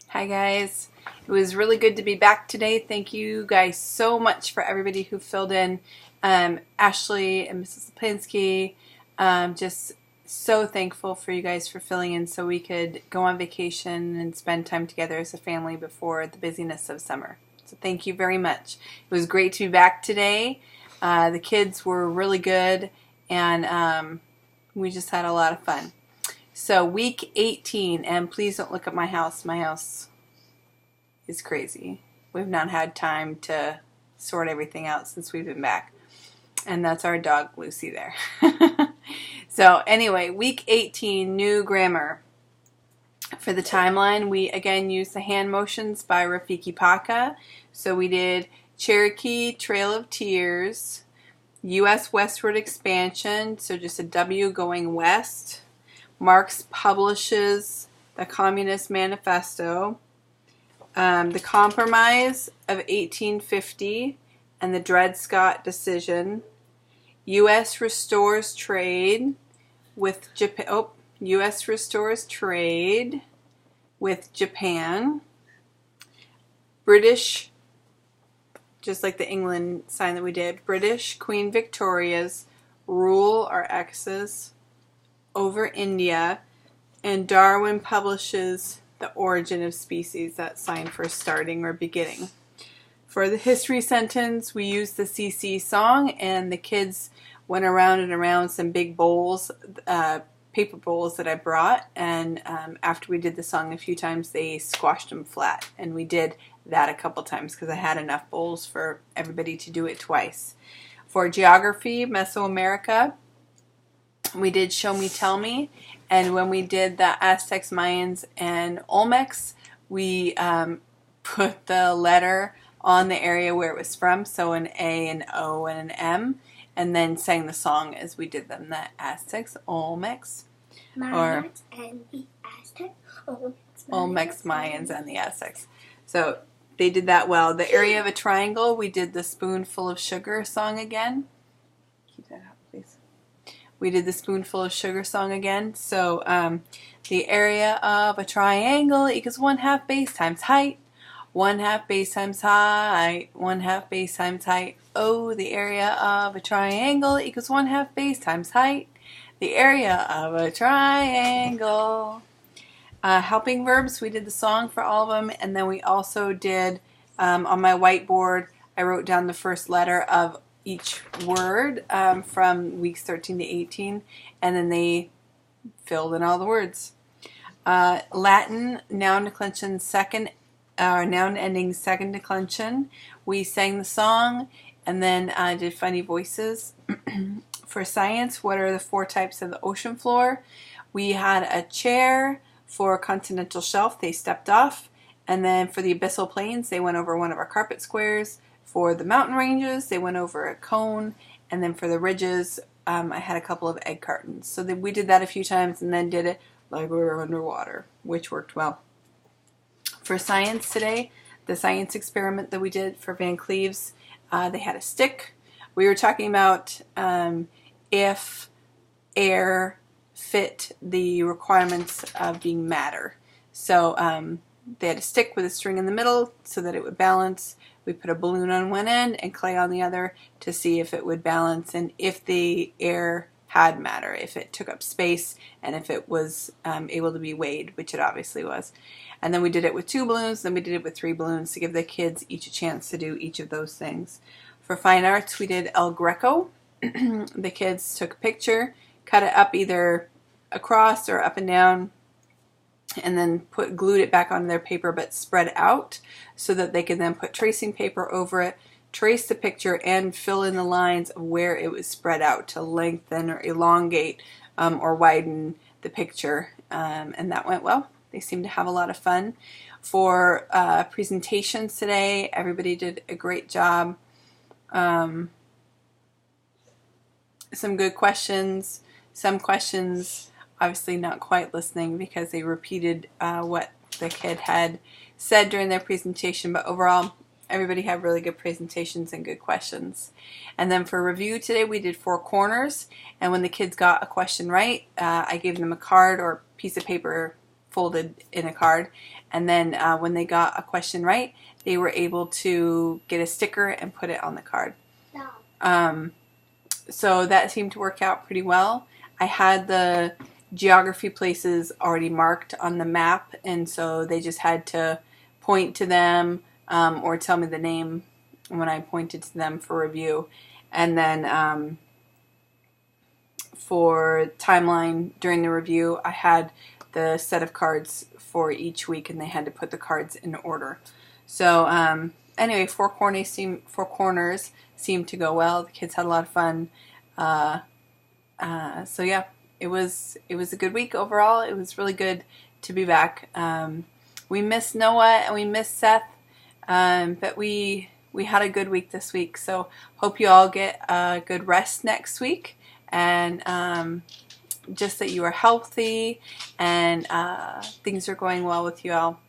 Hi guys. It was really good to be back today. Thank you guys so much for everybody who filled in. Ashley and Mrs. Lipinski. Just so thankful for you guys for filling in so we could go on vacation and spend time together as a family before the busyness of summer. So thank you very much. It was great to be back today. The kids were really good and we just had a lot of fun. So week 18, and please don't look at my house. My house is crazy. We've not had time to sort everything out since we've been back. And that's our dog, Lucy, there. So anyway, week 18, new grammar. For the timeline, we again used the hand motions by Rafiki Paca. So we did Cherokee Trail of Tears, U.S. westward expansion, so just a W going west. Marx publishes the Communist Manifesto, the Compromise of 1850, and the Dred Scott decision. U.S. restores trade with Japan. U.S. restores trade with Japan. British, just like the England sign that we did, British Queen Victoria's rule or X's over India, and Darwin publishes The Origin of Species, that sign for starting or beginning. For the history sentence, we used the CC song, and the kids went around and around some big bowls, paper bowls that I brought, and after we did the song a few times, they squashed them flat, and we did that a couple times because I had enough bowls for everybody to do it twice. For geography, Mesoamerica, we did Show Me, Tell Me, and when we did the Aztecs, Mayans, and Olmecs, we put the letter on the area where it was from, so an A, an O, and an M, and then sang the song as we did them, the Aztecs, Olmecs, or and the Aztecs, Olmecs, Mayans, and the Aztecs. So they did that well. The area of a triangle, we did the Spoonful of Sugar song again. Keep that up, please. We did the Spoonful of Sugar song again. So the area of a triangle equals 1/2 base times height. 1/2 base times height. 1/2 base times height. Oh, the area of a triangle equals 1/2 base times height. The area of a triangle. Helping verbs, we did the song for all of them. And then we also did, on my whiteboard, I wrote down the first letter of each word from weeks 13 to 18, and then they filled in all the words. Latin, noun declension second, noun ending second declension. We sang the song and then did funny voices. For science, what are the 4 types of the ocean floor? We had a chair for continental shelf, they stepped off, and then for the abyssal plains, they went over one of our carpet squares. For the mountain ranges, they went over a cone, and then for the ridges, I had a couple of egg cartons. So we did that a few times and then did it like we were underwater, which worked well. For science today, the science experiment that we did for Van Cleves, they had a stick. We were talking about if air fit the requirements of being matter. So they had a stick with a string in the middle so that it would balance. We put a balloon on one end and clay on the other to see if it would balance and if the air had matter, if it took up space, and if it was able to be weighed, which it obviously was. And then we did it with 2 balloons, then we did it with 3 balloons to give the kids each a chance to do each of those things. For fine arts, we did El Greco. The kids took a picture, cut it up either across or up and down, and then glued it back on their paper but spread out so that they could then put tracing paper over it, trace the picture, and fill in the lines of where it was spread out to lengthen or elongate or widen the picture. And that went well. They seemed to have a lot of fun. For presentations today, everybody did a great job. Some good questions. Some questions obviously not quite listening because they repeated what the kid had said during their presentation, but overall everybody had really good presentations and good questions. And then for review today we did 4 corners, and when the kids got a question right, I gave them a card or piece of paper folded in a card. And then when they got a question right, they were able to get a sticker and put it on the card. So that seemed to work out pretty well. I had the geography places already marked on the map, and so they just had to point to them or tell me the name when I pointed to them for review. And then for timeline during the review, I had the set of cards for each week, and they had to put the cards in order. So anyway, Four Corners seemed to go well. The kids had a lot of fun. So yeah, it was a good week overall. It was really good to be back. We missed Noah and we missed Seth, but we had a good week this week. So hope you all get a good rest next week, and just that you are healthy and things are going well with you all.